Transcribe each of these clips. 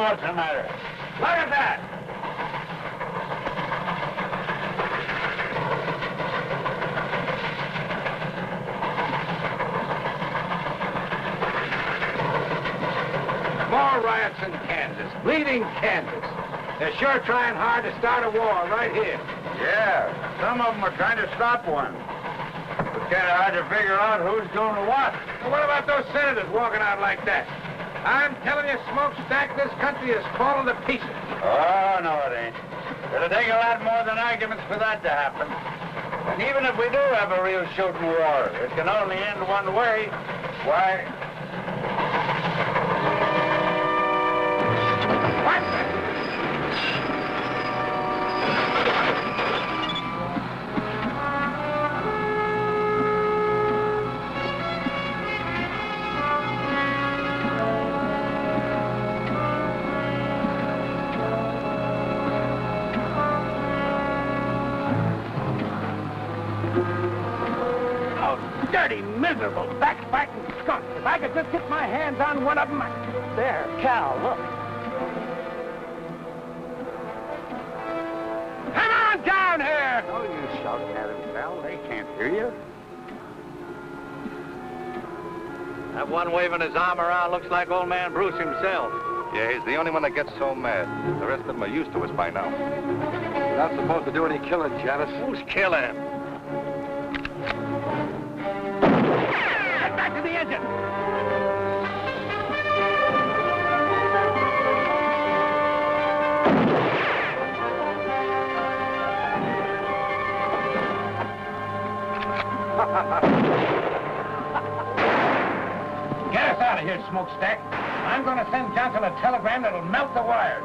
what's the matter. Look at that! More riots in Kansas, bleeding Kansas. They're sure trying hard to start a war right here. Yeah, some of them are trying to stop one. It's kind of hard to figure out who's doing what. Well, what about those senators walking out like that? I'm telling you, Smokestack, this country is falling to pieces. Oh, no, it ain't. It'll take a lot more than arguments for that to happen. And even if we do have a real shooting war, it can only end one way. Why? What? Dirty, miserable, backbiting skunk. If I could just get my hands on one of them. There, Cal, look. Come on down here! Oh, you shouting at him, Cal. They can't hear you. That one waving his arm around looks like old man Bruce himself. Yeah, he's the only one that gets so mad. The rest of them are used to us by now. You're not supposed to do any killing, Janice. Who's killing? Get back to the engine! Get us out of here, Smokestack. I'm going to send Johnson a telegram that'll melt the wires.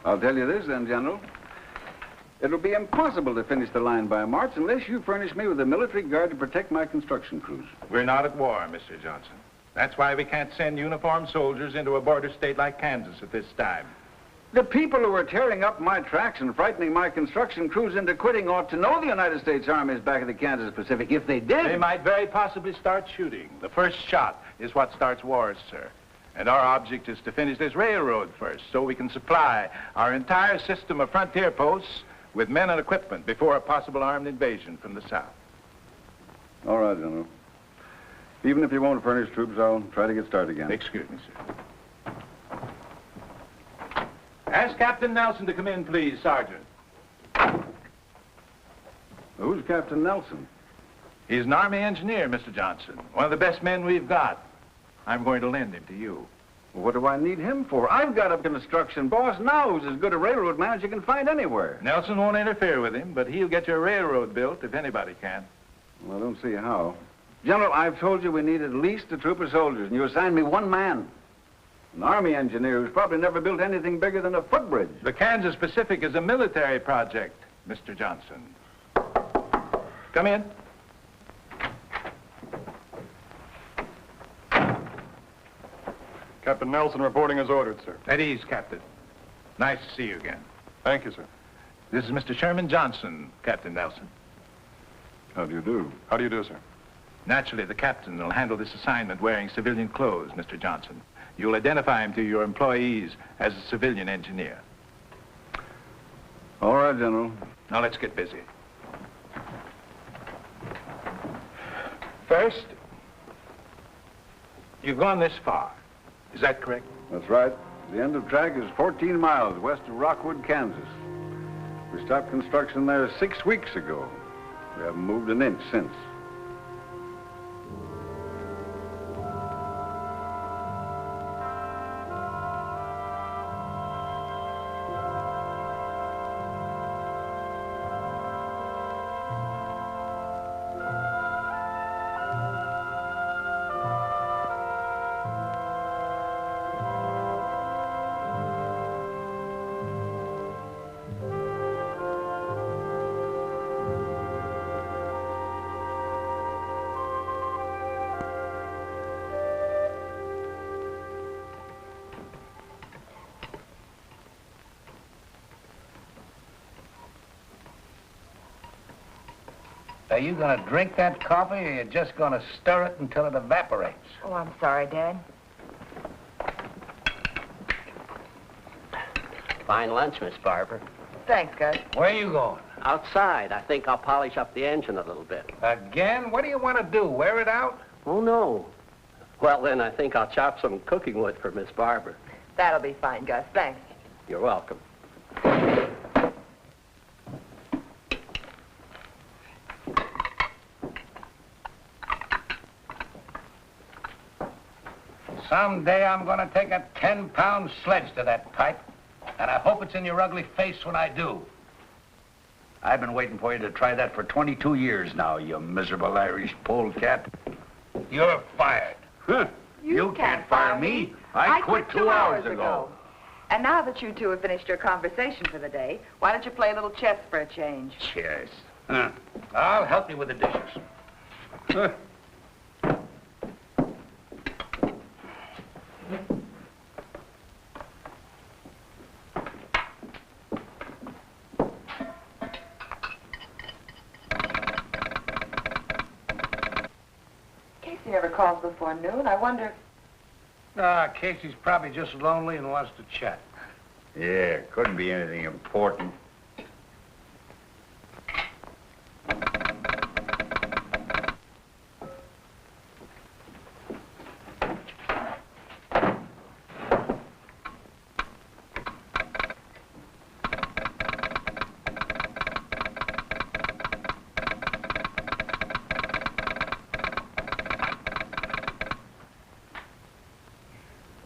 I'll tell you this then, General. It'll be impossible to finish the line by March unless you furnish me with a military guard to protect my construction crews. We're not at war, Mr. Johnson. That's why we can't send uniformed soldiers into a border state like Kansas at this time. The people who are tearing up my tracks and frightening my construction crews into quitting ought to know the United States Army is back in the Kansas Pacific. If they did... They might very possibly start shooting. The first shot is what starts wars, sir. And our object is to finish this railroad first, so we can supply our entire system of frontier posts with men and equipment before a possible armed invasion from the south. All right, General. Even if you won't furnish troops, I'll try to get started again. Excuse me, sir. Ask Captain Nelson to come in, please, Sergeant. Who's Captain Nelson? He's an Army engineer, Mr. Johnson. One of the best men we've got. I'm going to lend him to you. Well, what do I need him for? I've got a construction boss now who's as good a railroad man as you can find anywhere. Nelson won't interfere with him, but he'll get your railroad built if anybody can. Well, I don't see how. General, I've told you we need at least a troop of soldiers, and you assigned me one man. An Army engineer who's probably never built anything bigger than a footbridge. The Kansas Pacific is a military project, Mr. Johnson. Come in. Captain Nelson reporting as ordered, sir. At ease, Captain. Nice to see you again. Thank you, sir. This is Mr. Sherman Johnson, Captain Nelson. How do you do? How do you do, sir? Naturally, the captain will handle this assignment wearing civilian clothes, Mr. Johnson. You'll identify him to your employees as a civilian engineer. All right, General. Now, let's get busy. First, you've gone this far. Is that correct? That's right. The end of track is 14 miles west of Rockwood, Kansas. We stopped construction there 6 weeks ago. We haven't moved an inch since. Are you going to drink that coffee, or are you just going to stir it until it evaporates? Oh, I'm sorry, Dad. Fine lunch, Miss Barber. Thanks, Gus. Where are you going? Outside. I think I'll polish up the engine a little bit. Again? What do you want to do, wear it out? Oh, no. Well, then I think I'll chop some cooking wood for Miss Barber. That'll be fine, Gus. Thanks. You're welcome. Someday I'm going to take a 10-pound sledge to that pipe, and I hope it's in your ugly face when I do. I've been waiting for you to try that for 22 years now, you miserable Irish polecat. You're fired. Huh. You can't fire me. I quit 2 hours ago. And now that you two have finished your conversation for the day, why don't you play a little chess for a change? Chess. I'll help you with the dishes. Huh. Casey never calls before noon. I wonder... Casey's probably just lonely and wants to chat. Yeah, couldn't be anything important.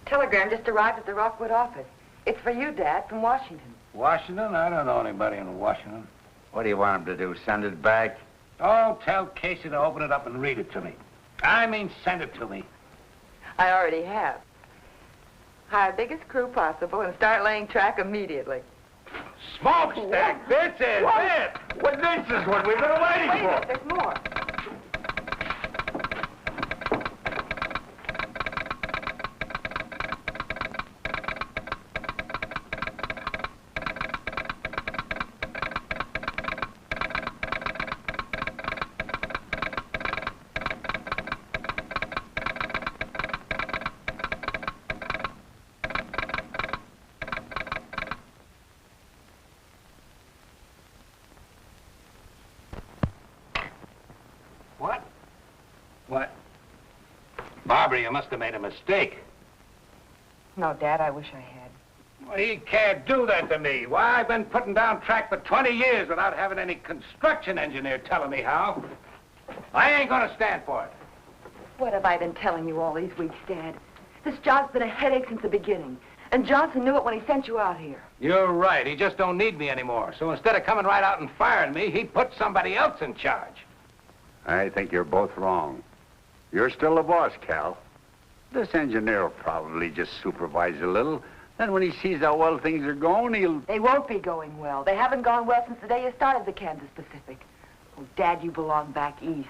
Telegram just arrived at the Rockwood office. It's for you, Dad, from Washington. Washington? I don't know anybody in Washington. What do you want him to do, send it back? Oh, tell Casey to open it up and read it to me. I mean, send it to me. I already have. Hire biggest crew possible and start laying track immediately. Smokestack, this is it! Well, this is what we've been waiting Wait a for. minute, there's more. What? Barbara, you must have made a mistake. No, Dad, I wish I had. Well, he can't do that to me. Why, I've been putting down track for 20 years without having any construction engineer telling me how. I ain't gonna stand for it. What have I been telling you all these weeks, Dad? This job's been a headache since the beginning. And Johnson knew it when he sent you out here. You're right. He just don't need me anymore. So instead of coming right out and firing me, he put somebody else in charge. I think you're both wrong. You're still the boss, Cal. This engineer will probably just supervise a little. Then when he sees how well things are going, he'll... They won't be going well. They haven't gone well since the day you started the Kansas Pacific. Oh, Dad, you belong back east,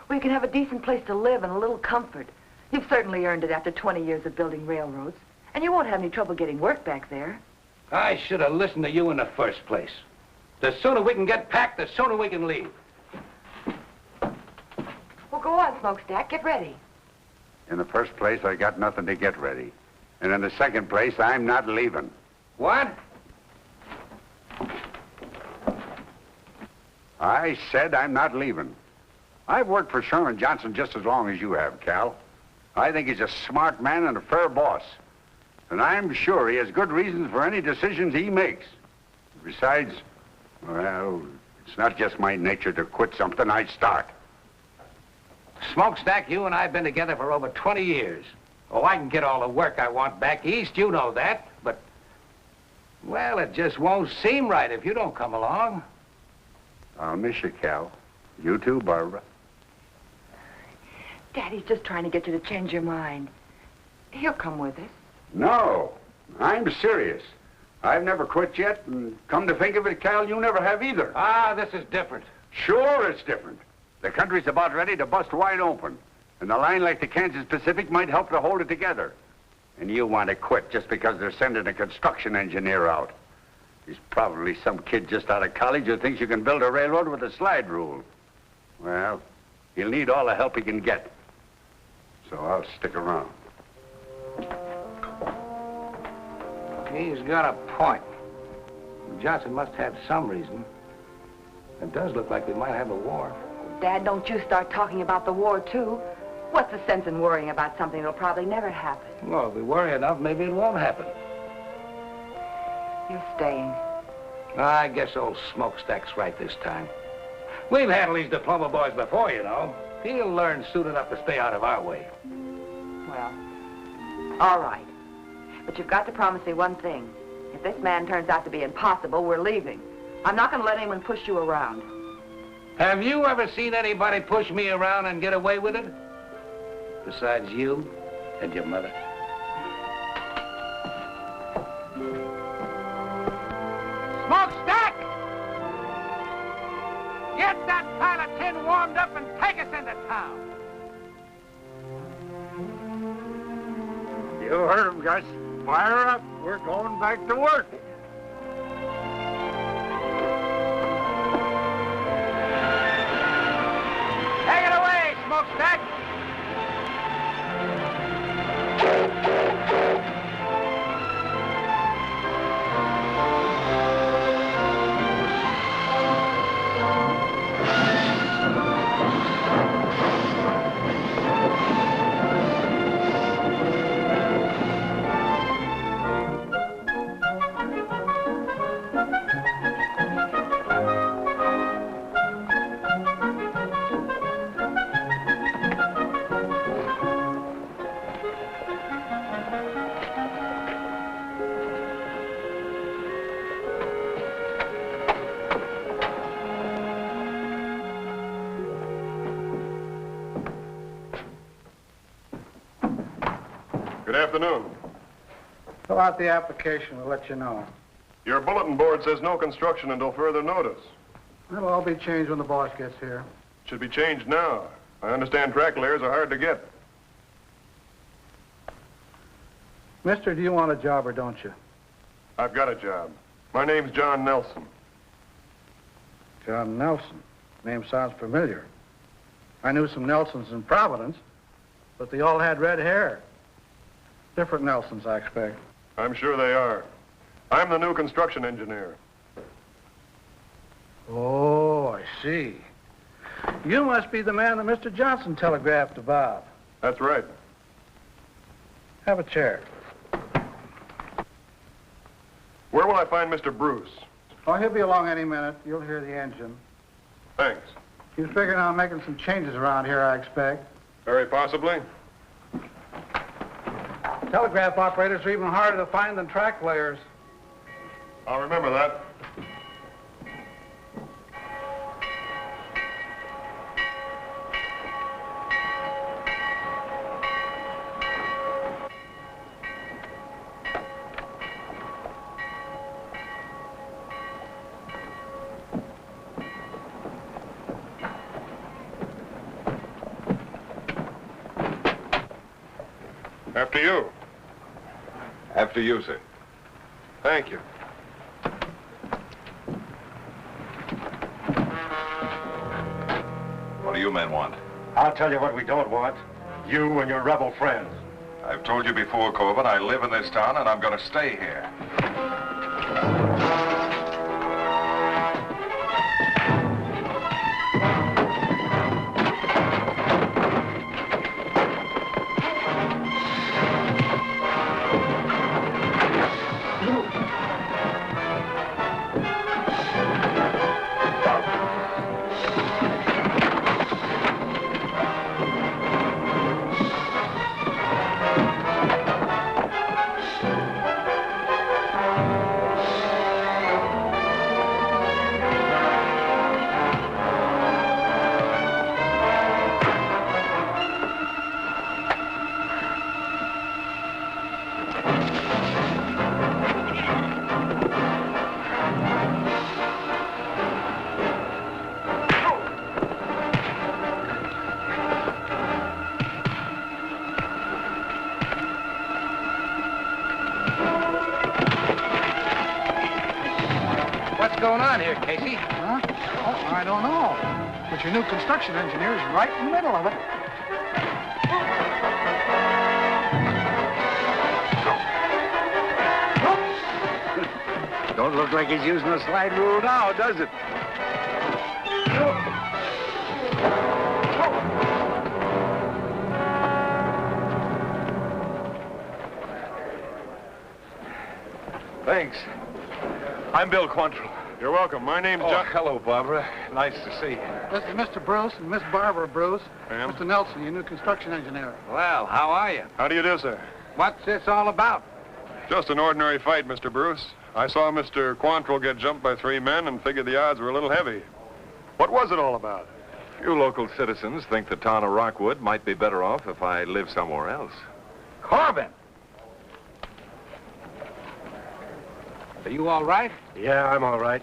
where you can have a decent place to live and a little comfort. You've certainly earned it after 20 years of building railroads. And you won't have any trouble getting work back there. I should have listened to you in the first place. The sooner we can get packed, the sooner we can leave. Well, go on, Smokestack. Get ready. In the first place, I got nothing to get ready. And in the second place, I'm not leaving. What? I said I'm not leaving. I've worked for Sherman Johnson just as long as you have, Cal. I think he's a smart man and a fair boss. And I'm sure he has good reasons for any decisions he makes. Besides, well, it's not just my nature to quit something I start. Smokestack, you and I have been together for over 20 years. Oh, I can get all the work I want back east, you know that. But, well, it just won't seem right if you don't come along. I'll miss you, Cal. You too, Barbara. Daddy's just trying to get you to change your mind. He'll come with us. No, I'm serious. I've never quit yet, and come to think of it, Cal, you never have either. Ah, this is different. Sure, it's different. The country's about ready to bust wide open, and a line like the Kansas Pacific might help to hold it together. And you want to quit just because they're sending a construction engineer out. He's probably some kid just out of college who thinks you can build a railroad with a slide rule. Well, he'll need all the help he can get. So I'll stick around. He's got a point. Johnson must have some reason. It does look like we might have a war. Dad, don't you start talking about the war, too. What's the sense in worrying about something that'll probably never happen? Well, if we worry enough, maybe it won't happen. You're staying. I guess old Smokestack's right this time. We've handled these diploma boys before, you know. He'll learn soon enough to stay out of our way. Well, all right. But you've got to promise me one thing. If this man turns out to be impossible, we're leaving. I'm not going to let anyone push you around. Have you ever seen anybody push me around and get away with it? Besides you and your mother. Smokestack! Get that pile of tin warmed up and take us into town. You heard him, Gus. Fire up. We're going back to work. Take it away, Smokestack! Good afternoon. Fill out the application. We'll let you know. Your bulletin board says no construction until further notice. It'll all be changed when the boss gets here. Should be changed now. I understand track layers are hard to get. Mister, do you want a job or don't you? I've got a job. My name's John Nelson. John Nelson. Name sounds familiar. I knew some Nelsons in Providence, but they all had red hair. Different Nelsons, I expect. I'm sure they are. I'm the new construction engineer. Oh, I see. You must be the man that Mr. Johnson telegraphed about. That's right. Have a chair. Where will I find Mr. Bruce? Oh, he'll be along any minute. You'll hear the engine. Thanks. He's figuring on making some changes around here, I expect. Very possibly. Telegraph operators are even harder to find than track layers. I'll remember that. After you. After you, sir. Thank you. What do you men want? I'll tell you what we don't want. You and your rebel friends. I've told you before, Corbin, I live in this town and I'm going to stay here. But your new construction engineer is right in the middle of it. Don't look like he's using the slide rule now, does it? Thanks. I'm Bill Quantrill. You're welcome. My name's Oh, John. hello, Barbara. Nice to see you. This is Mr. Bruce and Miss Barbara Bruce. Ma'am? Mr. Nelson, your new construction engineer. Well, how are you? How do you do, sir? What's this all about? Just an ordinary fight, Mr. Bruce. I saw Mr. Quantrill get jumped by 3 men and figured the odds were a little heavy. What was it all about? Few local citizens think the town of Rockwood might be better off if I lived somewhere else. Corbin! Are you all right? Yeah, I'm all right.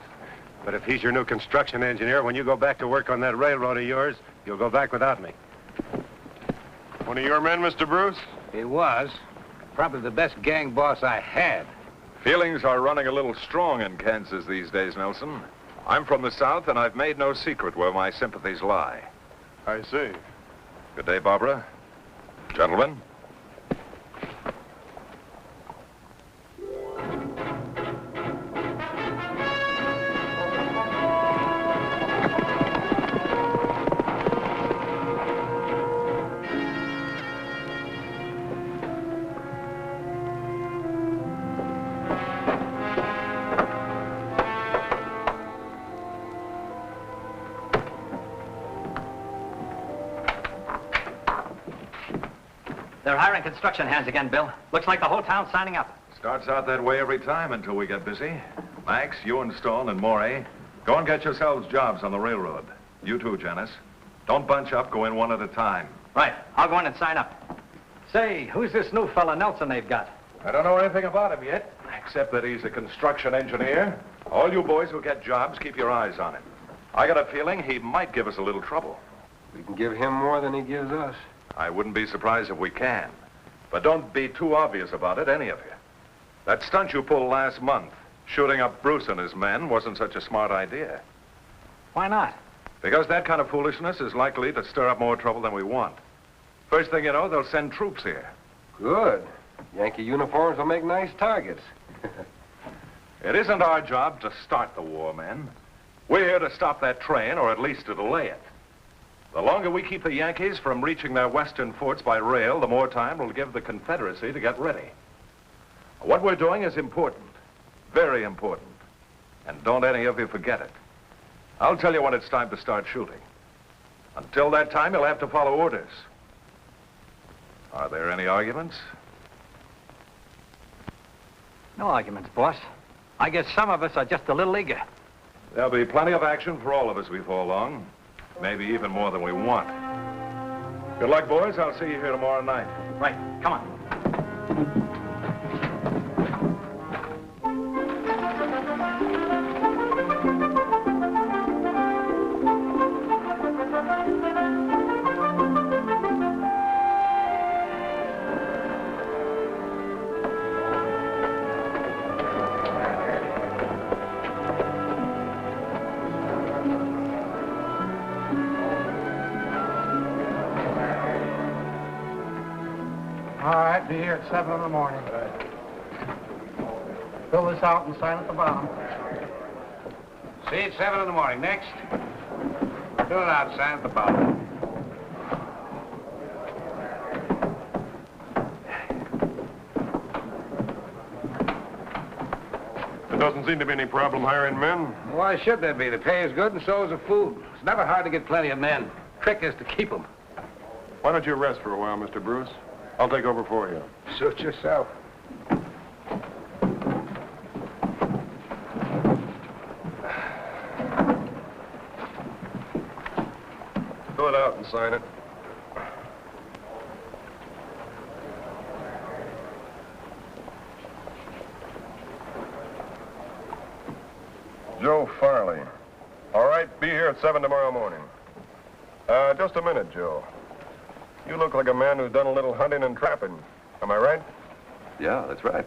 But if he's your new construction engineer, when you go back to work on that railroad of yours, you'll go back without me. One of your men, Mr. Bruce? He was. Probably the best gang boss I had. Feelings are running a little strong in Kansas these days, Nelson. I'm from the South, and I've made no secret where my sympathies lie. I see. Good day, Barbara. Gentlemen. They're hiring construction hands again, Bill. Looks like the whole town's signing up. Starts out that way every time until we get busy. Max, you and Stone and Morey, go and get yourselves jobs on the railroad. You too, Janice. Don't bunch up, go in one at a time. Right. I'll go in and sign up. Say, who's this new fella Nelson they've got? I don't know anything about him yet, except that he's a construction engineer. All you boys who get jobs, keep your eyes on him. I got a feeling he might give us a little trouble. We can give him more than he gives us. I wouldn't be surprised if we can. But don't be too obvious about it, any of you. That stunt you pulled last month, shooting up Bruce and his men, wasn't such a smart idea. Why not? Because that kind of foolishness is likely to stir up more trouble than we want. First thing you know, they'll send troops here. Good. Yankee uniforms will make nice targets. It isn't our job to start the war, men. We're here to stop that train, or at least to delay it. The longer we keep the Yankees from reaching their western forts by rail, the more time it'll give the Confederacy to get ready. What we're doing is important, very important. And don't any of you forget it. I'll tell you when it's time to start shooting. Until that time, you'll have to follow orders. Are there any arguments? No arguments, boss. I guess some of us are just a little eager. There'll be plenty of action for all of us before long. Maybe even more than we want. Good luck, boys. I'll see you here tomorrow night. Right. Come on. All right, be here at 7 in the morning. Fill this out and sign at the bottom. See you at 7 in the morning. Next. Fill it out, sign at the bottom. There doesn't seem to be any problem hiring men. Why should there be? The pay is good and so is the food. It's never hard to get plenty of men. Trick is to keep them. Why don't you rest for a while, Mr. Bruce? I'll take over for you. Suit yourself. Fill it out and sign it. Joe Farley. All right, be here at 7 tomorrow morning. Just a minute, Joe. You look like a man who's done a little hunting and trapping. Am I right? Yeah, that's right.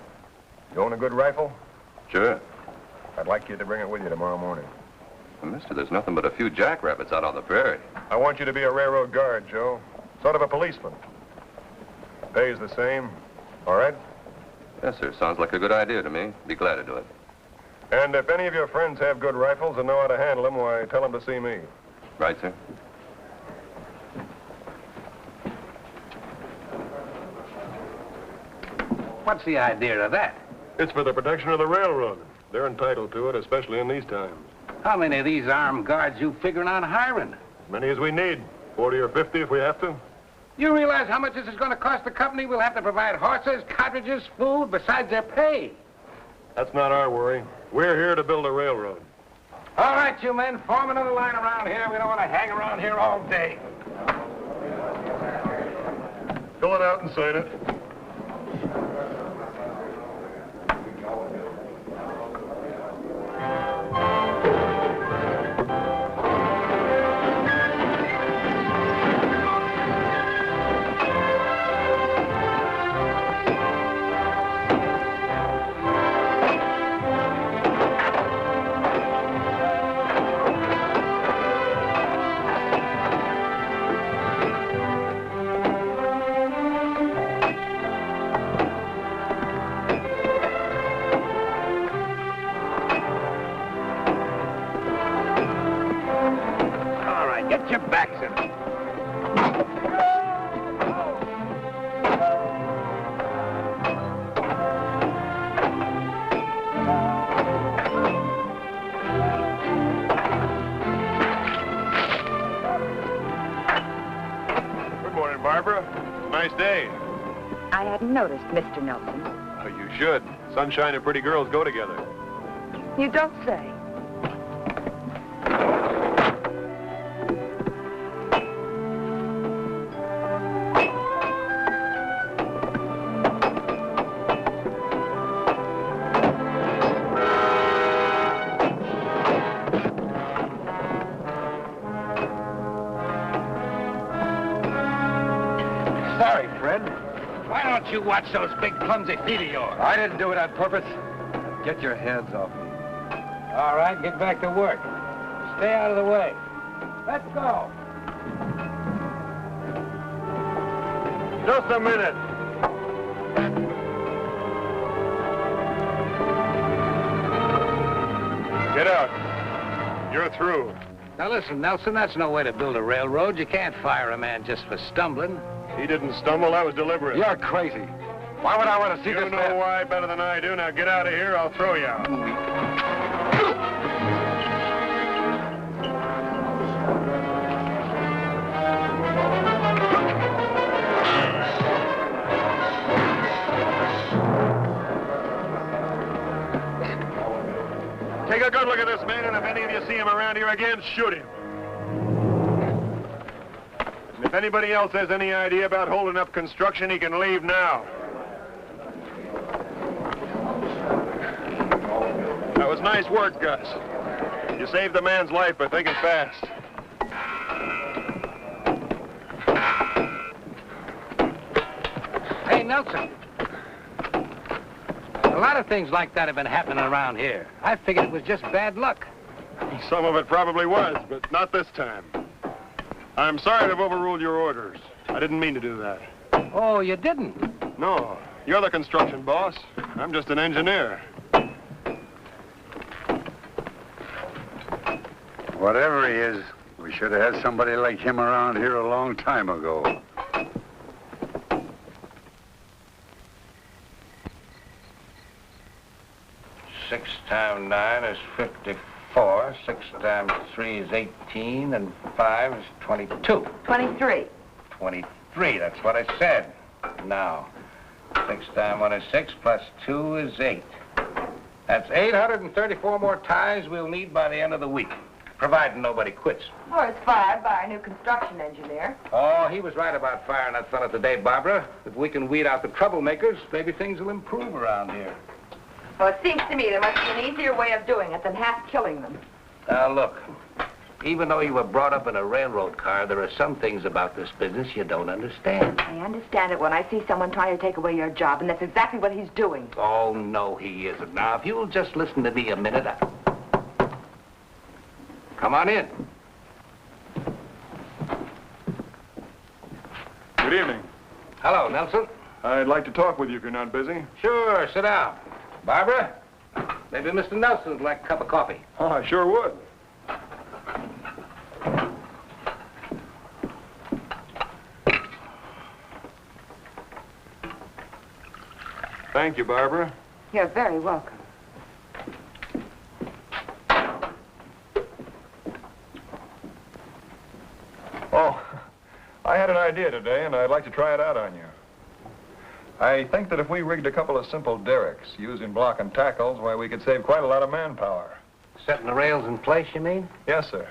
You own a good rifle? Sure. I'd like you to bring it with you tomorrow morning. Mister, there's nothing but a few jackrabbits out on the prairie. I want you to be a railroad guard, Joe. Sort of a policeman. Pay's the same. All right? Yes, sir. Sounds like a good idea to me. Be glad to do it. And if any of your friends have good rifles and know how to handle them, why, tell them to see me. Right, sir? What's the idea of that? It's for the protection of the railroad. They're entitled to it, especially in these times. How many of these armed guards you figuring on hiring? As many as we need. 40 or 50 if we have to. You realize how much this is going to cost the company? We'll have to provide horses, cartridges, food, besides their pay. That's not our worry. We're here to build a railroad. All right, you men, form another line around here. We don't want to hang around here all day. Fill it out and sign it. Get your backs in it. Good morning, Barbara. Nice day. I hadn't noticed, Mr. Nelson. Oh, you should. Sunshine and pretty girls go together. You don't say. Sorry, Fred. Why don't you watch those big clumsy feet of yours? I didn't do it on purpose. Get your hands off me. All right, get back to work. Stay out of the way. Let's go. Just a minute. Get out. You're through. Now listen, Nelson, that's no way to build a railroad. You can't fire a man just for stumbling. He didn't stumble. That was deliberate. You're crazy. Why would I want to see this You know man? why better than I do. Now get out of here. I'll throw you out. Take a good look at this man, and if any of you see him around here again, shoot him. And if anybody else has any idea about holding up construction, he can leave now. That was nice work, Gus. You saved the man's life by thinking fast. Hey, Nelson. A lot of things like that have been happening around here. I figured it was just bad luck. Some of it probably was, but not this time. I'm sorry to have overruled your orders. I didn't mean to do that. Oh, you didn't? No, you're the construction boss. I'm just an engineer. Whatever he is, we should have had somebody like him around here a long time ago. 6 times 9 is 54. 6 times 3 is 18, and 5 is 22. 23. 23, that's what I said. Now, 6 times 1 is 6, plus 2 is 8. That's 834 more ties we'll need by the end of the week, providing nobody quits. Or is fired by our new construction engineer. Oh, he was right about firing that fella today, Barbara. If we can weed out the troublemakers, maybe things will improve around here. Well, it seems to me there must be an easier way of doing it than half killing them. Now, look, even though you were brought up in a railroad car, there are some things about this business you don't understand. I understand it when I see someone trying to take away your job, and that's exactly what he's doing. Oh, no, he isn't. Now, if you'll just listen to me a minute, Come on in. Good evening. Hello, Nelson. I'd like to talk with you if you're not busy. Sure, sit down. Barbara, maybe Mr. Nelson would like a cup of coffee. Oh, I sure would. Thank you, Barbara. You're very welcome. Oh, I had an idea today, and I'd like to try it out on you. I think that if we rigged a couple of simple derricks using block and tackles, why, we could save quite a lot of manpower. Setting the rails in place, you mean? Yes, sir.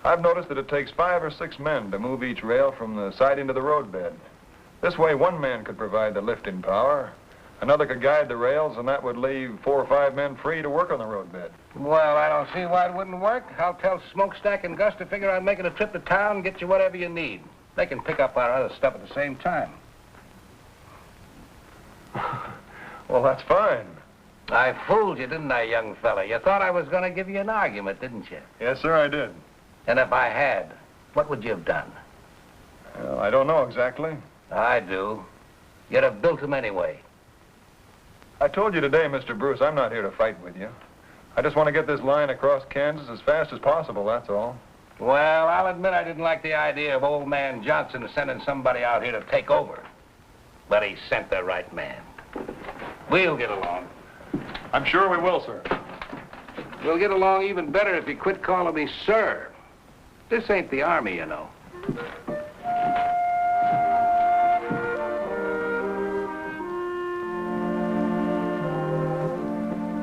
I've noticed that it takes 5 or 6 men to move each rail from the siding to the roadbed. This way, one man could provide the lifting power, another could guide the rails, and that would leave 4 or 5 men free to work on the roadbed. Well, I don't see why it wouldn't work. I'll tell Smokestack and Gus to figure on making a trip to town and get you whatever you need. They can pick up our other stuff at the same time. Well, that's fine. I fooled you, didn't I, young fella? You thought I was going to give you an argument, didn't you? Yes, sir, I did. And if I had, what would you have done? Well, I don't know exactly. I do. You'd have built them anyway. I told you today, Mr. Bruce, I'm not here to fight with you. I just want to get this line across Kansas as fast as possible, that's all. Well, I'll admit I didn't like the idea of old man Johnson sending somebody out here to take over. But he sent the right man. We'll get along. I'm sure we will, sir. We'll get along even better if you quit calling me sir. This ain't the Army, you know.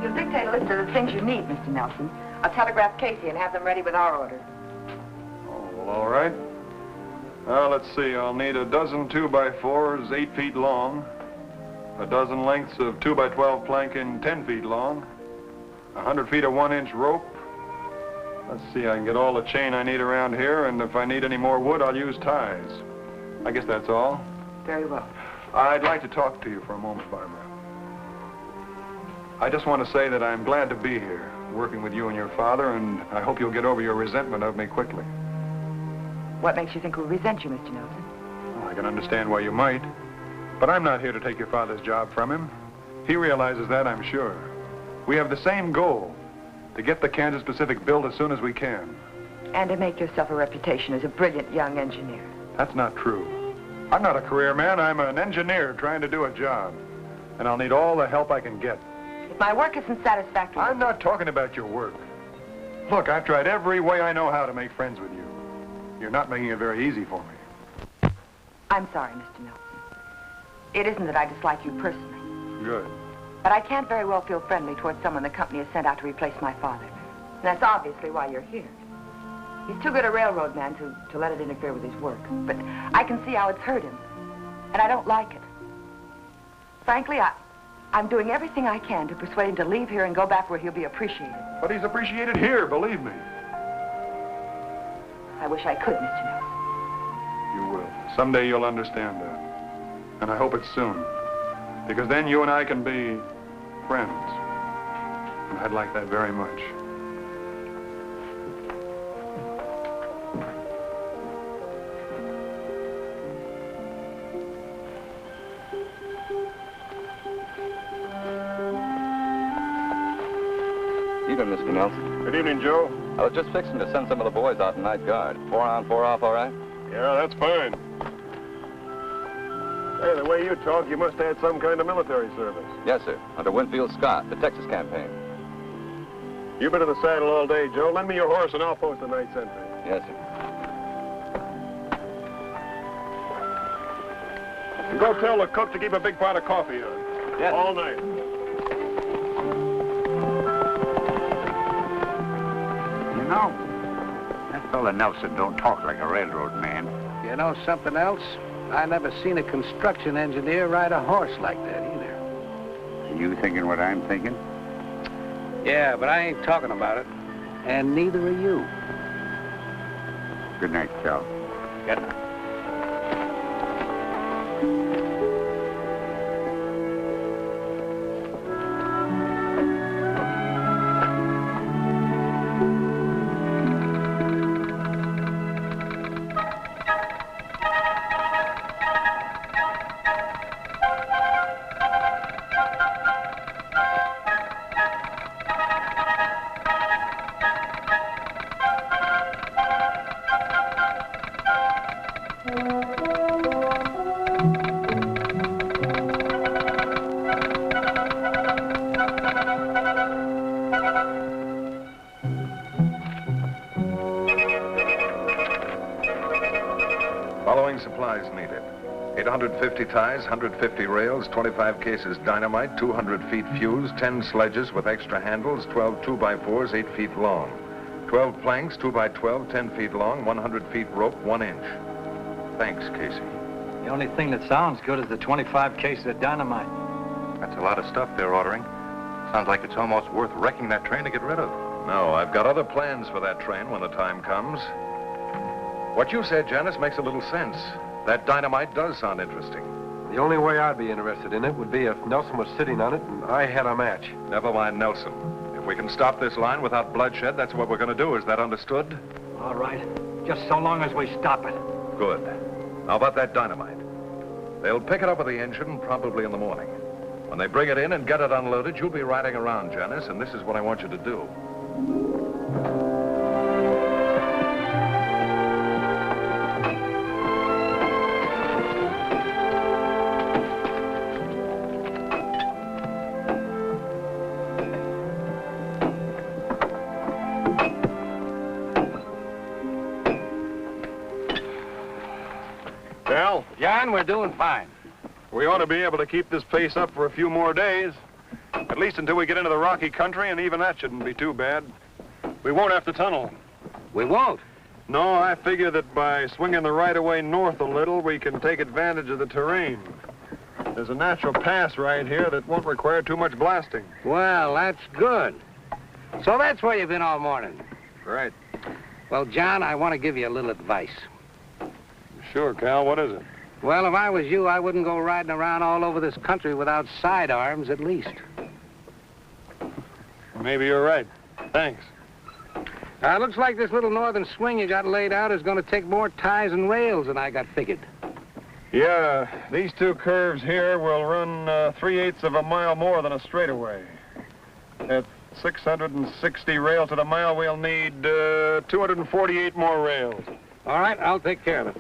You'll dictate a list of the things you need, Mr. Nelson. I'll telegraph Casey and have them ready with our orders. Oh, well, all right. Let's see. I'll need a dozen 2x4s 8 feet long, a dozen lengths of 2x12 planking 10 feet long, 100 feet of 1-inch rope. Let's see, I can get all the chain I need around here, and if I need any more wood, I'll use ties. I guess that's all. Very well. I'd like to talk to you for a moment, Barbara. I just want to say that I'm glad to be here, working with you and your father, and I hope you'll get over your resentment of me quickly. What makes you think we resent you, Mr. Nelson? Well, I can understand why you might, but I'm not here to take your father's job from him. He realizes that, I'm sure. We have the same goal, to get the Kansas Pacific built as soon as we can. And to make yourself a reputation as a brilliant young engineer. That's not true. I'm not a career man. I'm an engineer trying to do a job. And I'll need all the help I can get. If my work isn't satisfactory... I'm not talking about your work. Look, I've tried every way I know how to make friends with you. You're not making it very easy for me. I'm sorry, Mr. Nelson. It isn't that I dislike you personally. Good. But I can't very well feel friendly towards someone the company has sent out to replace my father. And that's obviously why you're here. He's too good a railroad man to let it interfere with his work. But I can see how it's hurt him. And I don't like it. Frankly, I'm doing everything I can to persuade him to leave here and go back where he'll be appreciated. But he's appreciated here, believe me. I wish I could, Mr. Nelson. You will. Someday you'll understand that. And I hope it's soon. Because then you and I can be friends. And I'd like that very much. Evening, Mr. Nelson. Good evening, Joe. I was just fixing to send some of the boys out in night guard. 4 on, 4 off, all right? Yeah, that's fine. Hey, the way you talk, you must have had some kind of military service. Yes, sir. Under Winfield Scott, the Texas campaign. You've been in the saddle all day, Joe. Lend me your horse and I'll post the night sentry. Yes, sir. And go tell the cook to keep a big pot of coffee on. Yes. All night. You know, that fella Nelson don't talk like a railroad man. You know something else? I never seen a construction engineer ride a horse like that either. Are you thinking what I'm thinking? Yeah, but I ain't talking about it. And neither are you. Good night, Cal. Good night. Following supplies needed. 850 ties, 150 rails, 25 cases dynamite, 200 feet fuse, 10 sledges with extra handles, 12 2x4s, 8 feet long. 12 planks, 2x12, 10 feet long, 100 feet rope, 1 inch. Thanks, Casey. The only thing that sounds good is the 25 cases of dynamite. That's a lot of stuff they're ordering. Sounds like it's almost worth wrecking that train to get rid of. No, I've got other plans for that train when the time comes. What you said, Janice, makes a little sense. That dynamite does sound interesting. The only way I'd be interested in it would be if Nelson was sitting on it and I had a match. Never mind Nelson. If we can stop this line without bloodshed, that's what we're going to do. Is that understood? All right. Just so long as we stop it. Good. How about that dynamite? They'll pick it up with the engine probably in the morning. When they bring it in and get it unloaded, you'll be riding around, Janice, and this is what I want you to do. Al? John, we're doing fine. We ought to be able to keep this pace up for a few more days. At least until we get into the rocky country, and even that shouldn't be too bad. We won't have to tunnel. We won't. No, I figure that by swinging the right-of-way north a little, we can take advantage of the terrain. There's a natural pass right here that won't require too much blasting. Well, that's good. So that's where you've been all morning. Right. Well, John, I want to give you a little advice. Sure, Cal. What is it? Well, if I was you, I wouldn't go riding around all over this country without sidearms, at least. Maybe you're right. Thanks. Looks like this little northern swing you got laid out is going to take more ties and rails than I got figured. Yeah, these two curves here will run 3/8 of a mile more than a straightaway. At 660 rails to the mile, we'll need 248 more rails. All right, I'll take care of it.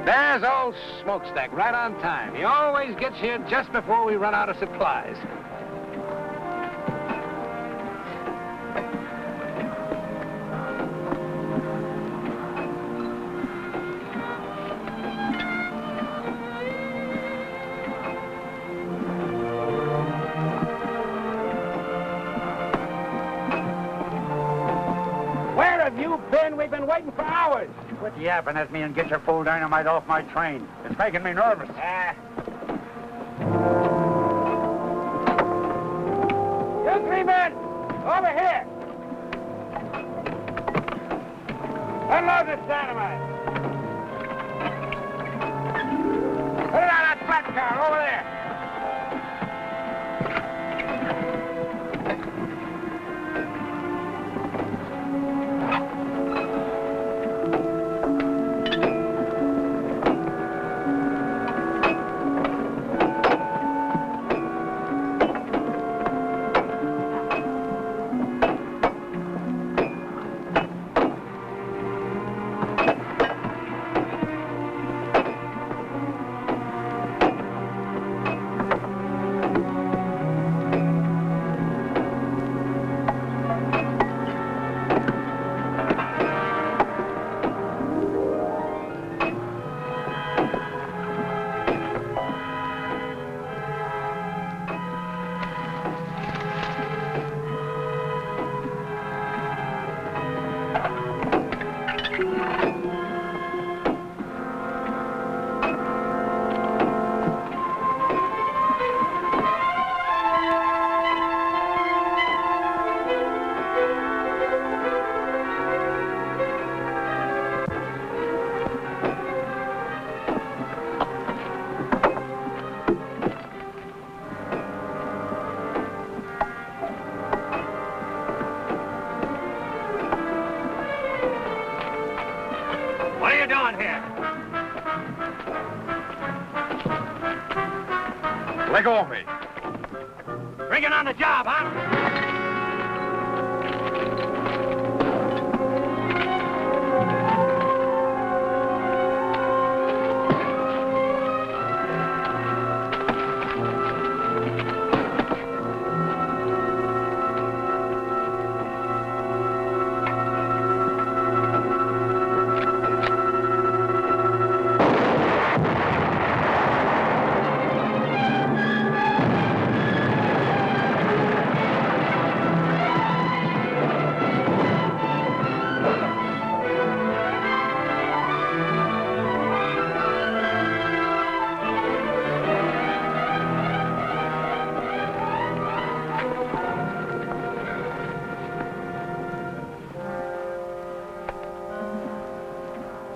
There's old Smokestack, right on time. He always gets here just before we run out of supplies. Where have you been? We've been waiting for hours. Quit yapping at me and get your full dynamite off my train. It's making me nervous. You three men, over here. Unload this dynamite. Put it on that flat car over there. What are you doing here? Let go of me. Bring it on the job, huh?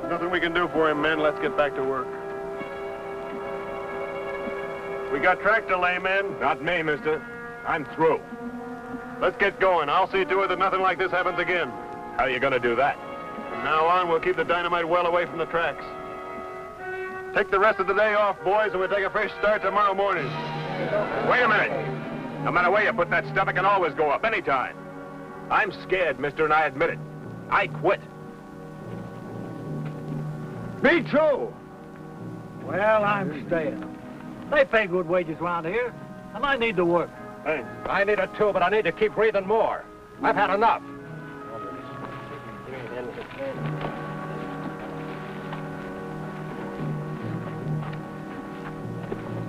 Nothing we can do for him, men. Let's get back to work. We got track delay, men. Not me, mister. I'm through. Let's get going. I'll see to it that nothing like this happens again. How you gonna do that? From now on, we'll keep the dynamite well away from the tracks. Take the rest of the day off, boys, and we'll take a fresh start tomorrow morning. Wait a minute. No matter where you put that stuff, it can always go up anytime. I'm scared, mister, and I admit it. I quit. Me too. Well, I'm staying. They pay good wages around here, and I need to work. Thanks. I need it too, but I need to keep breathing more. I've had enough.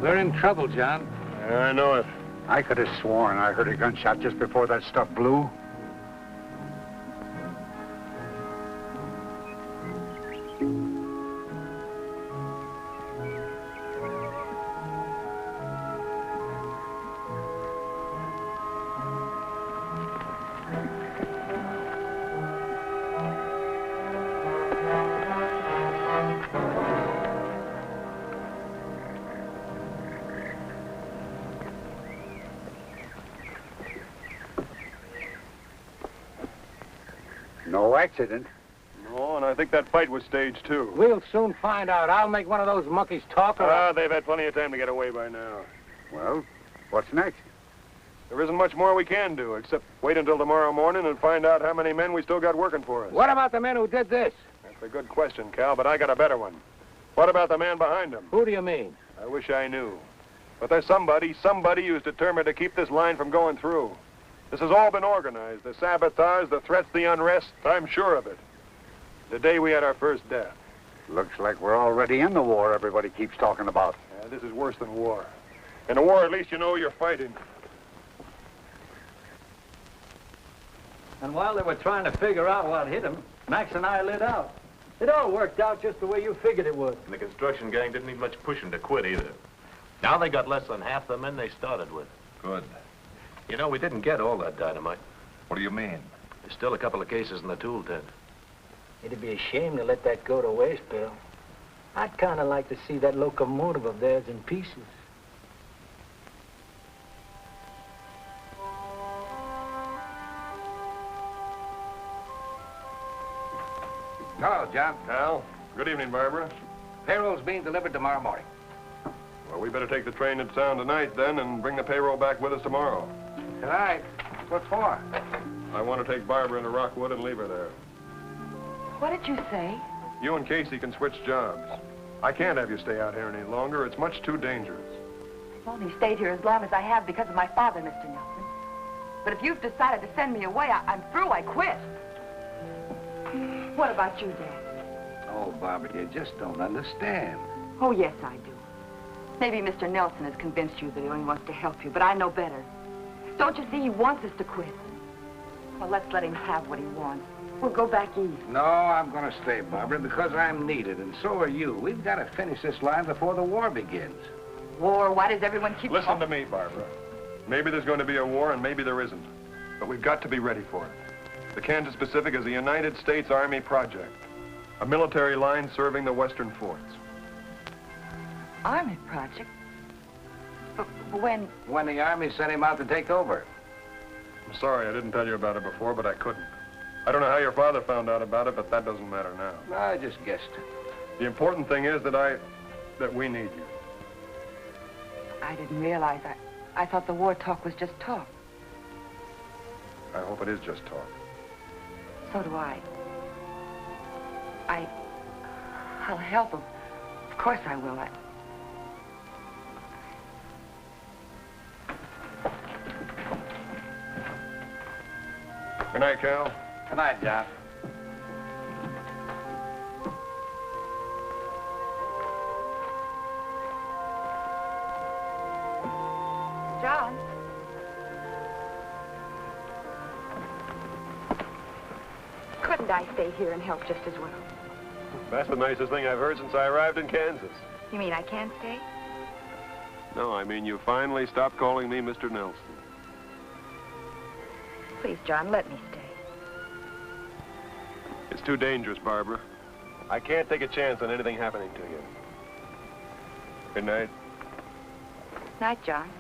We're in trouble, John. I know it. I could have sworn I heard a gunshot just before that stuff blew. No accident. No, and I think that fight was staged, too. We'll soon find out. I'll make one of those monkeys talk. They've had plenty of time to get away by now. Well, what's next? There isn't much more we can do, except wait until tomorrow morning and find out how many men we still got working for us. What about the men who did this? That's a good question, Cal, but I got a better one. What about the man behind him? Who do you mean? I wish I knew. But there's somebody who's determined to keep this line from going through. This has all been organized. The sabotage, the threats, the unrest. I'm sure of it. The day we had our first death. Looks like we're already in the war everybody keeps talking about. Yeah, this is worse than war. In a war, at least you know you're fighting. And while they were trying to figure out what hit him, Max and I lit out. It all worked out just the way you figured it would. And the construction gang didn't need much pushing to quit either. Now they got less than half the men they started with. Good. You know, we didn't get all that dynamite. What do you mean? There's still a couple of cases in the tool tent. It'd be a shame to let that go to waste, Bill. I'd kind of like to see that locomotive of theirs in pieces. Hello, John. Al, good evening, Barbara. Payroll's being delivered tomorrow morning. Well, we better take the train to town tonight, then, and bring the payroll back with us tomorrow. Tonight? What for? I want to take Barbara into Rockwood and leave her there. What did you say? You and Casey can switch jobs. I can't have you stay out here any longer. It's much too dangerous. I've only stayed here as long as I have because of my father, Mr. Nelson. But if you've decided to send me away, I'm through. I quit. What about you, Dad? Oh, Barbara, you just don't understand. Oh, yes, I do. Maybe Mr. Nelson has convinced you that he only wants to help you, but I know better. Don't you see he wants us to quit? Well, let's let him have what he wants. We'll go back east. No, I'm going to stay, Barbara, because I'm needed, and so are you. We've got to finish this line before the war begins. War? Why does everyone keep... Listen to me, Barbara. Maybe there's going to be a war, and maybe there isn't. But we've got to be ready for it. The Kansas Pacific is a United States Army project. A military line serving the western forts. Army project? But when? When the Army sent him out to take over. I'm sorry I didn't tell you about it before, but I couldn't. I don't know how your father found out about it, but that doesn't matter now. I just guessed. The important thing is that we need you. I didn't realize I thought the war talk was just talk. I hope it is just talk. So do I. I'll help him. Of course I will. Good night, Cal. Good night, John. John. Couldn't I stay here and help just as well? That's the nicest thing I've heard since I arrived in Kansas. You mean I can't stay? No, I mean you finally stopped calling me Mr. Nelson. Please, John, let me stay. It's too dangerous, Barbara. I can't take a chance on anything happening to you. Good night. Night, John.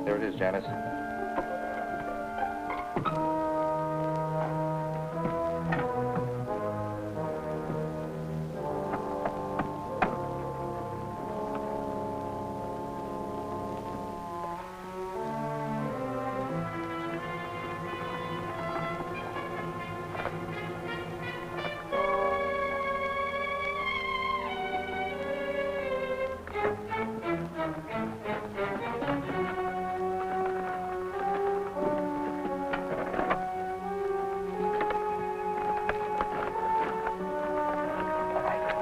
There it is, Janice.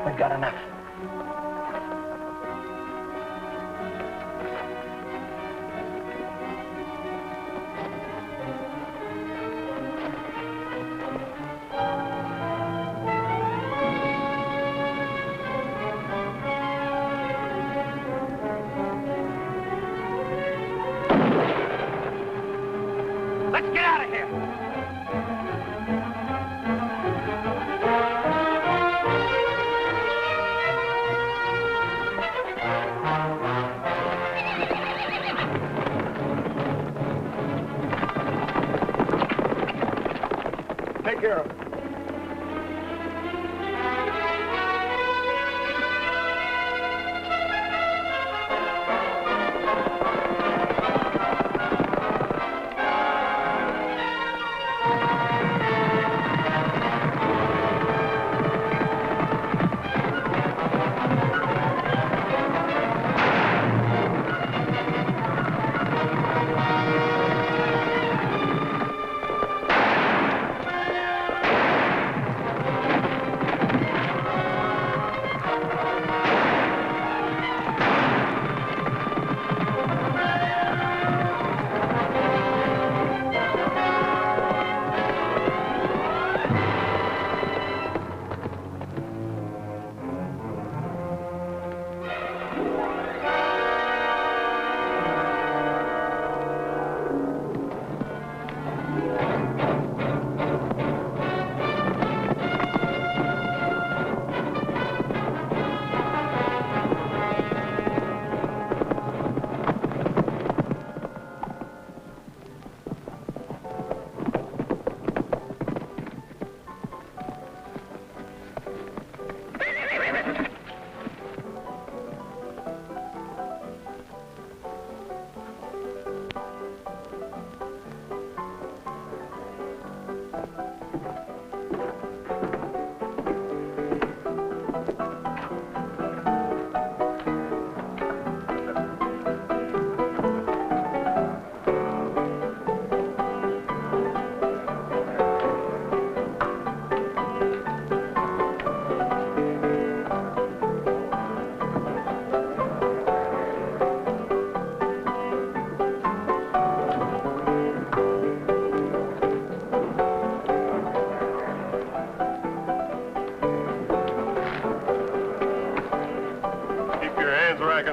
We've got enough. Let's get out of here. Take care of it.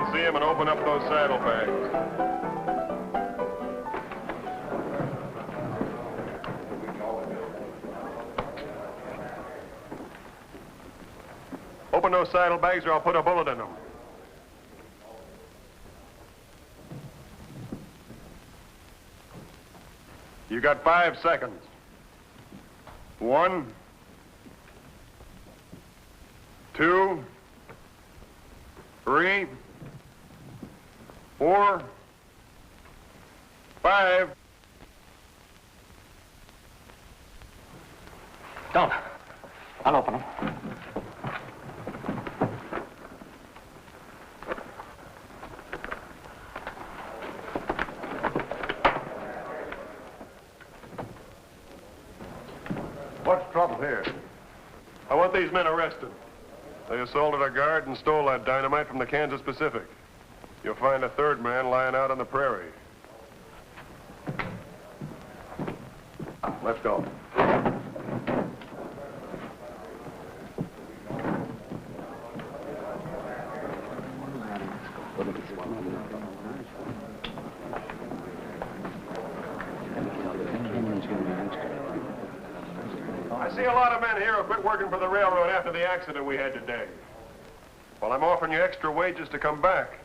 can see him and open up those saddlebags. Open those saddlebags or I'll put a bullet in them. You got 5 seconds. 1, 2, 3, 4, 5. Don't. I'll open them. What's trouble here? I want these men arrested. They assaulted a guard and stole that dynamite from the Kansas Pacific. You'll find a third man lying out on the prairie. Let's go. I see a lot of men here who quit working for the railroad after the accident we had today. Well, I'm offering you extra wages to come back.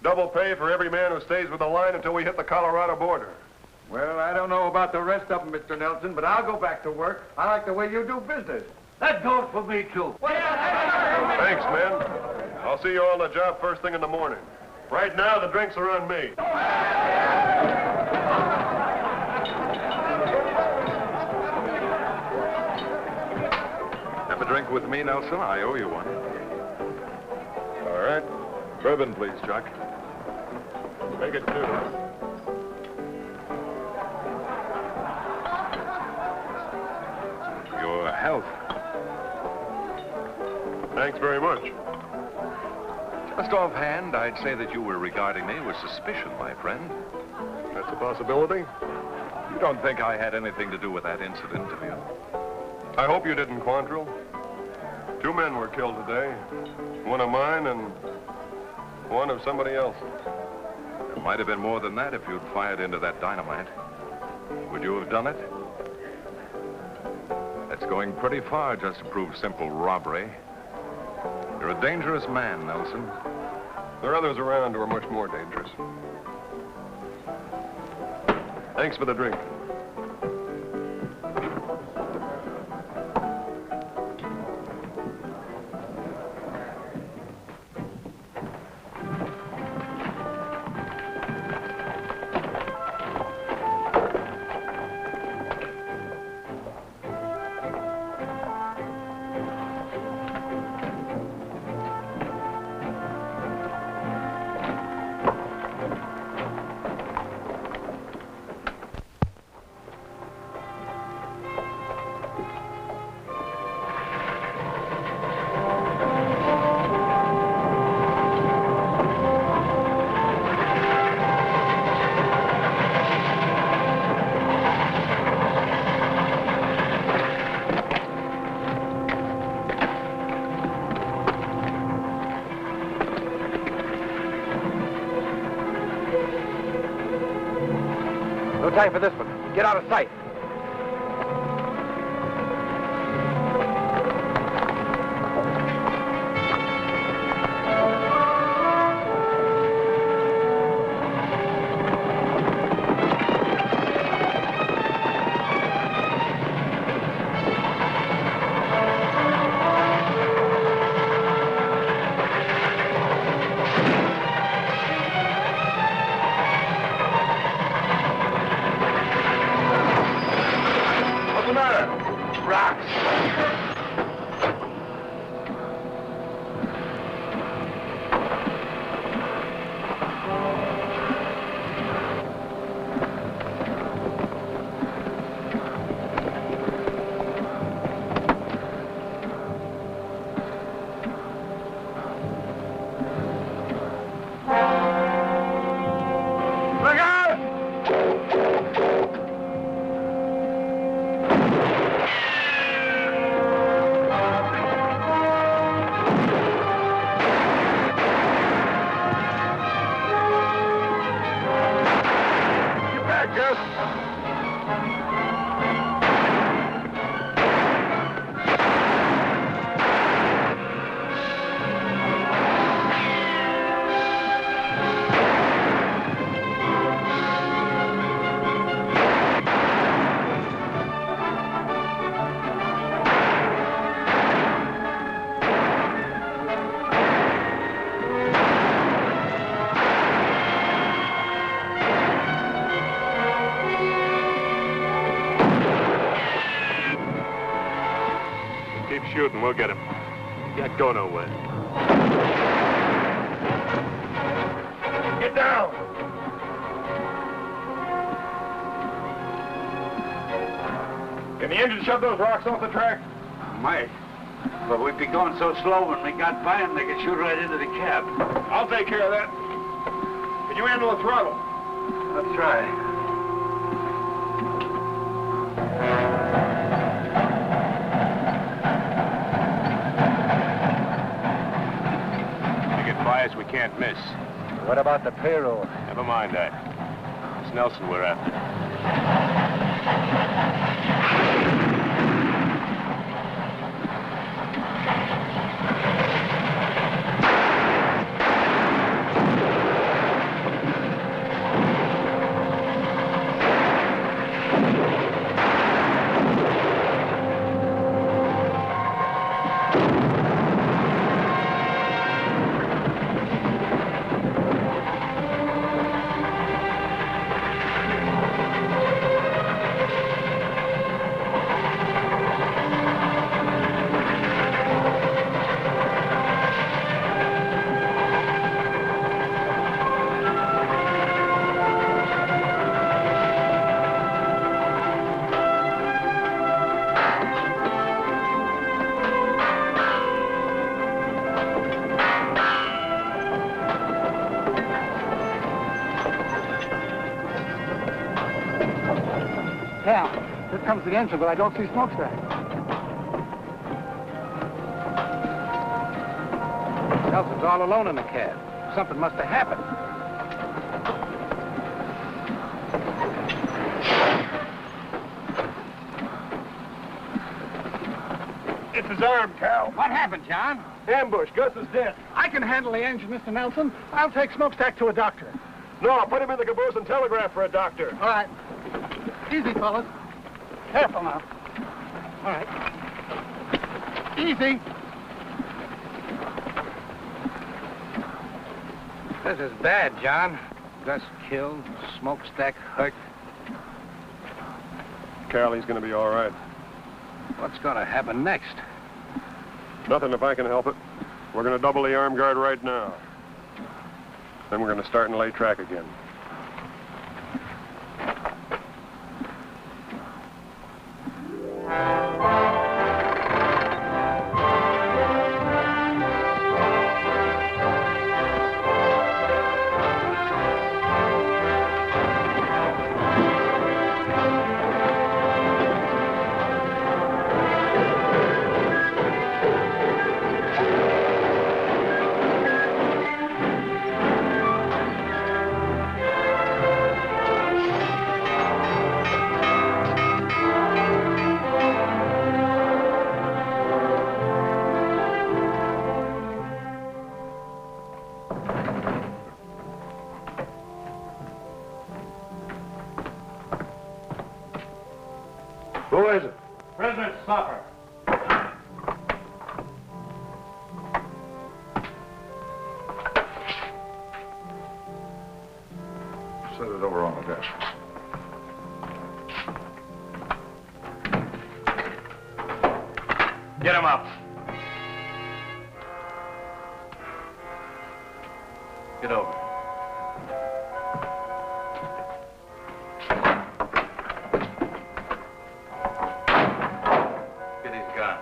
Double pay for every man who stays with the line until we hit the Colorado border. Well, I don't know about the rest of them, Mr. Nelson, but I'll go back to work. I like the way you do business. That goes for me, too. Thanks, men. I'll see you all on the job first thing in the morning. Right now, the drinks are on me. Have a drink with me, Nelson? I owe you one. All right. Bourbon, please, Chuck. Make it 2. Your health. Thanks very much. Just offhand, I'd say that you were regarding me with suspicion, my friend. That's a possibility. You don't think I had anything to do with that incident, do you? I hope you didn't, Quantrill. 2 men were killed today. One of mine and one of somebody else. There might have been more than that if you'd fired into that dynamite. Would you have done it? That's going pretty far just to prove simple robbery. You're a dangerous man, Nelson. There are others around who are much more dangerous. Thanks for the drink. No time for this one. Get out of sight. shooting. We'll get him. Can't go nowhere. Get down! Can the engine shove those rocks off the track? Might. But we'd be going so slow when we got by them, they could shoot right into the cab. I'll take care of that. Can you handle the throttle? Let's try. We get bias, we can't miss. What about the payroll? Never mind that. It's Nelson we're after. Cal, here comes the engine, but I don't see smokestack. Nelson's all alone in the cab. Something must have happened. It's his arm, Cal. What happened, John? Ambush. Gus is dead. I can handle the engine, Mr. Nelson. I'll take smokestack to a doctor. No, I'll put him in the caboose and telegraph for a doctor. All right. Easy, fellas. Careful now. All right. Easy. This is bad, John. Gus killed, smokestack hurt. Cal, he's going to be all right. What's going to happen next? Nothing if I can help it. We're going to double the arm guard right now. Then we're going to start and lay track again. Who is it? Prisoner Stopper. Set it over on the desk. Get him up. Get over. Get his gun.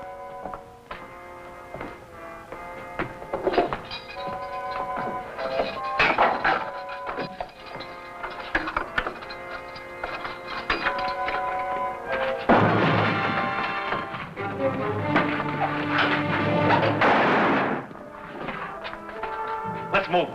Let's move.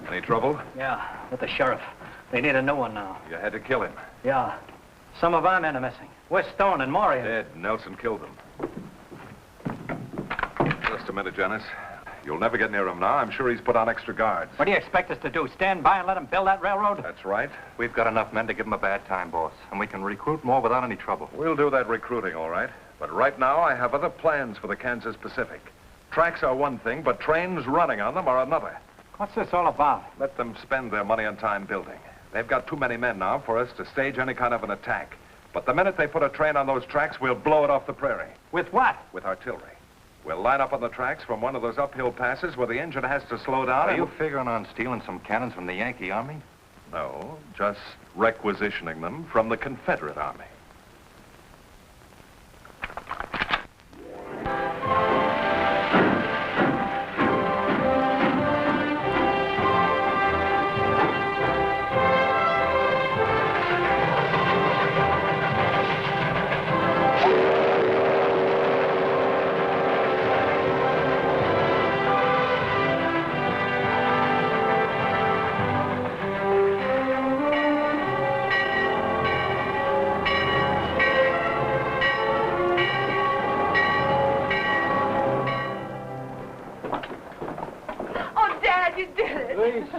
Any trouble? Yeah, with the sheriff. They need a new one now. You had to kill him. Yeah. Some of our men are missing. West Stone and Maury. Dead. Nelson killed them. Just a minute, Janice. You'll never get near him now. I'm sure he's put on extra guards. What do you expect us to do, stand by and let him build that railroad? That's right. We've got enough men to give him a bad time, boss, and we can recruit more without any trouble. We'll do that recruiting, all right. But right now, I have other plans for the Kansas Pacific. Tracks are one thing, but trains running on them are another. What's this all about? Let them spend their money on time building. They've got too many men now for us to stage any kind of an attack. But the minute they put a train on those tracks, we'll blow it off the prairie. With what? With artillery. We'll line up on the tracks from one of those uphill passes where the engine has to slow down. Are you figuring on stealing some cannons from the Yankee Army? No, just requisitioning them from the Confederate Army.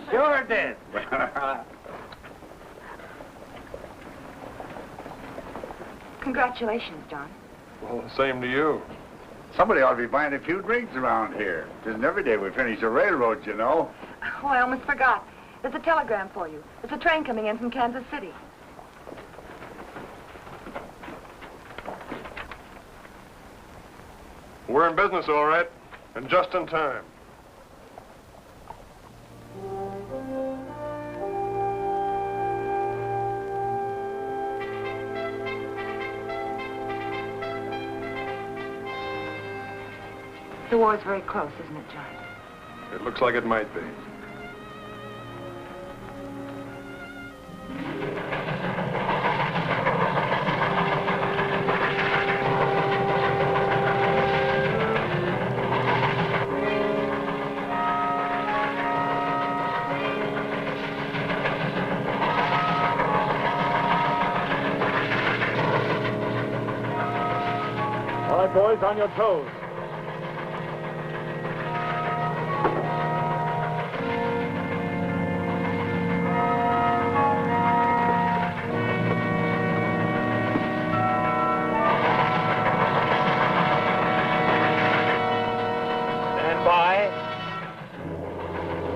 Sure did. Congratulations, John. Well, same to you. Somebody ought to be buying a few drinks around here. It isn't every day we finish a railroad, you know. Oh, I almost forgot. There's a telegram for you. It's a train coming in from Kansas City. We're in business, all right, and just in time. The war's very close, isn't it, John? It looks like it might be. All right, boys, on your toes.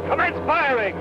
Commence firing!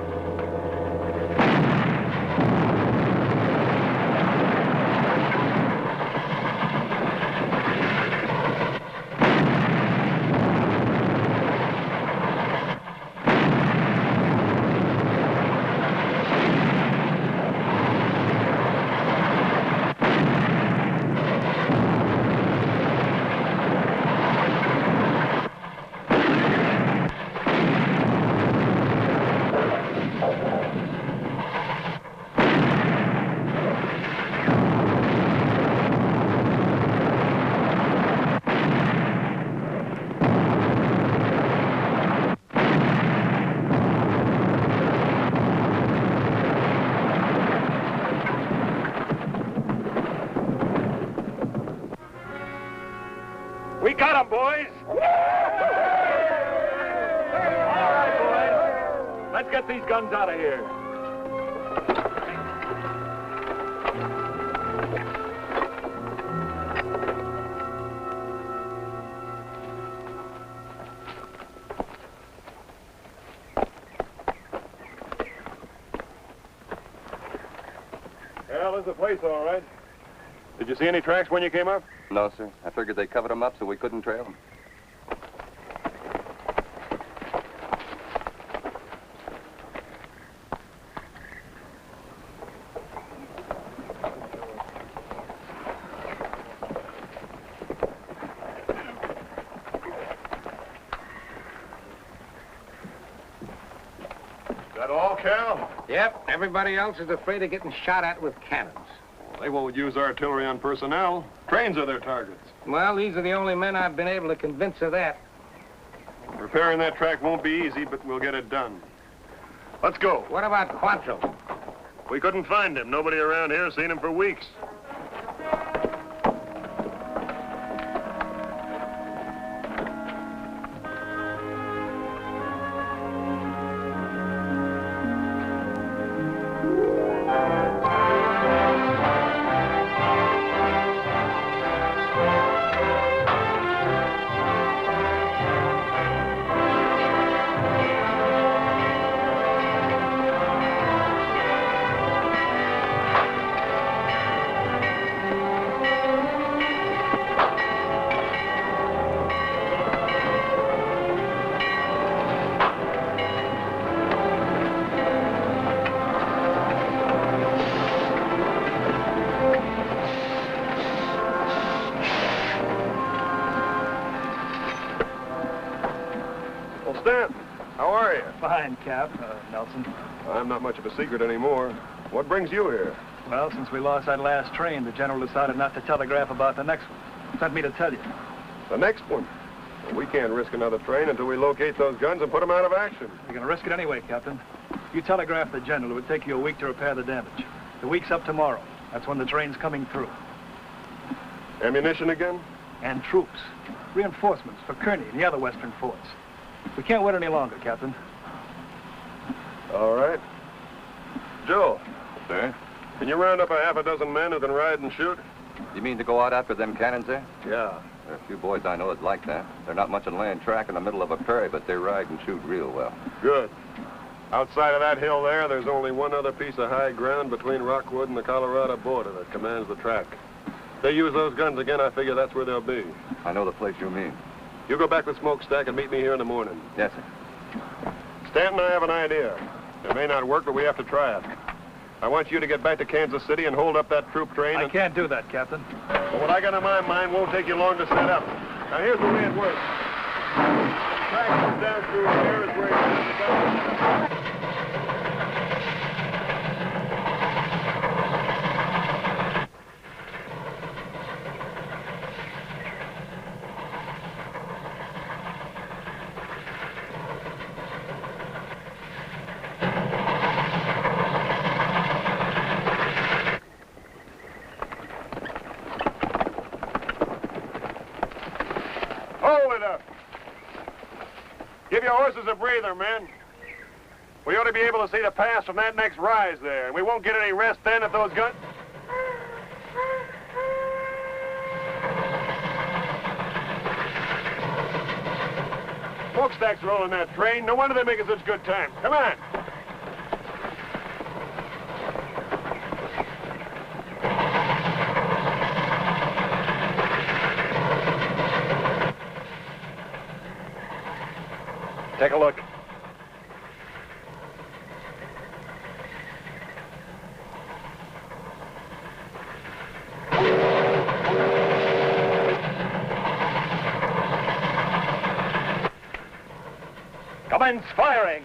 We got him, boys! All right, boys. Let's get these guns out of here. Well, this is the place, all right. Did you see any tracks when you came up? No, sir. I figured they covered them up so we couldn't trail them. Is that all, Cal? Yep, everybody else is afraid of getting shot at with cannons. They won't use artillery on personnel. Trains are their targets. Well, these are the only men I've been able to convince of that. Repairing that track won't be easy, but we'll get it done. Let's go. What about Quanto? We couldn't find him. Nobody around here has seen him for weeks. Stanton. How are you? Fine, Cap. Nelson. I'm not much of a secret anymore. What brings you here? Well, since we lost that last train, the general decided not to telegraph about the next one. Sent me to tell you. The next one? Well, we can't risk another train until we locate those guns and put them out of action. You're going to risk it anyway, Captain. You telegraph the general, it would take you a week to repair the damage. The week's up tomorrow. That's when the train's coming through. Ammunition again? And troops. Reinforcements for Kearney and the other western forts. We can't wait any longer, Captain. All right. Joe. Sir? Can you round up a half a dozen men who can ride and shoot? You mean to go out after them cannons there? Yeah. There are a few boys I know that like that. They're not much on land track in the middle of a prairie, but they ride and shoot real well. Good. Outside of that hill there, there's only one other piece of high ground between Rockwood and the Colorado border that commands the track. If they use those guns again, I figure that's where they'll be. I know the place you mean. You go back with Smokestack and meet me here in the morning. Yes, sir. Stanton and I have an idea. It may not work, but we have to try it. I want you to get back to Kansas City and hold up that troop train. I can't do that, Captain. But what I got in my mind won't take you long to set up. Now, here's the way it works. The track comes down through here is where you have to go. Give your horses a breather, men. We ought to be able to see the pass from that next rise there, and we won't get any rest then if those guns... Smokestack's rolling that train. No wonder they're making such good time. Come on. Take a look. Commence firing.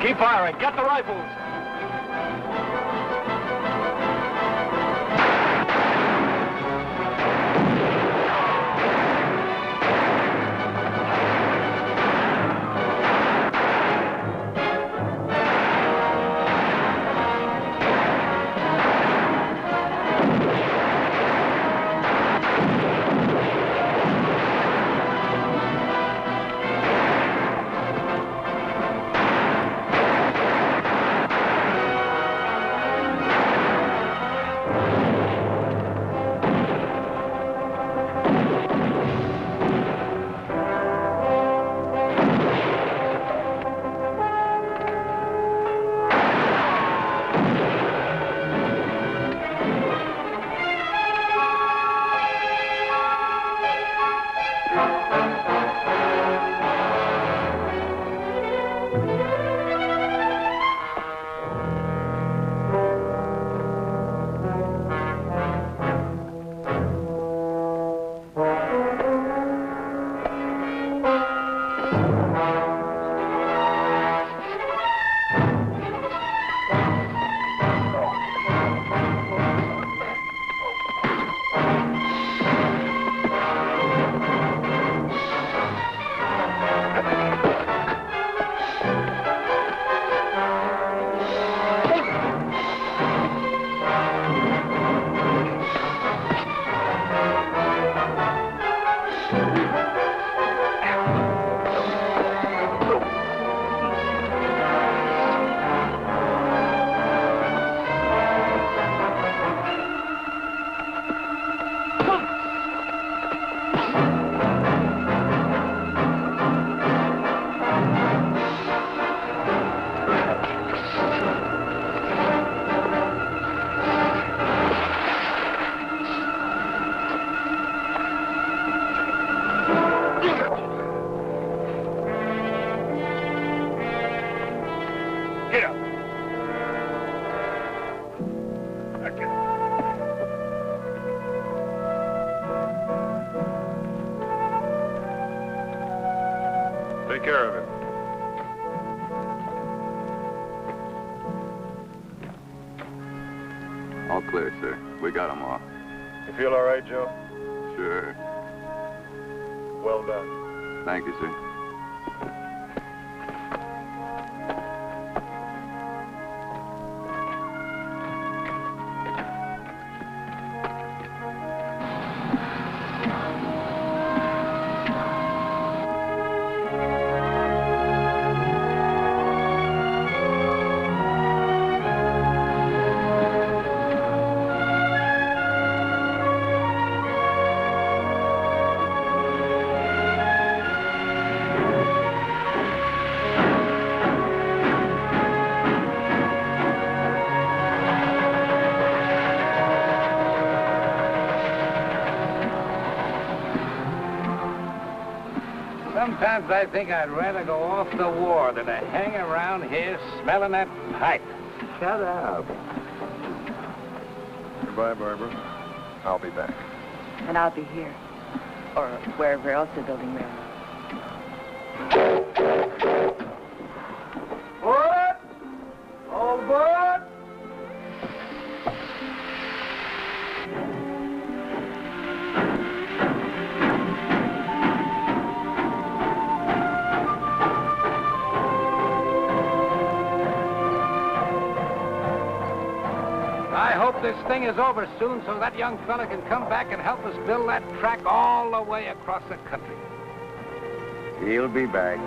Keep firing. Get the rifles. Take care of him. All clear, sir. We got them all. You feel all right, Joe? Sure. Well done. Thank you, sir. Sometimes I think I'd rather go off the war than to hang around here smelling that pipe. Shut up. Goodbye, Barbara. I'll be back. And I'll be here. Or wherever else they're building railroads. What? All aboard! I hope this thing is over soon so that young fella can come back and help us build that track all the way across the country. He'll be back.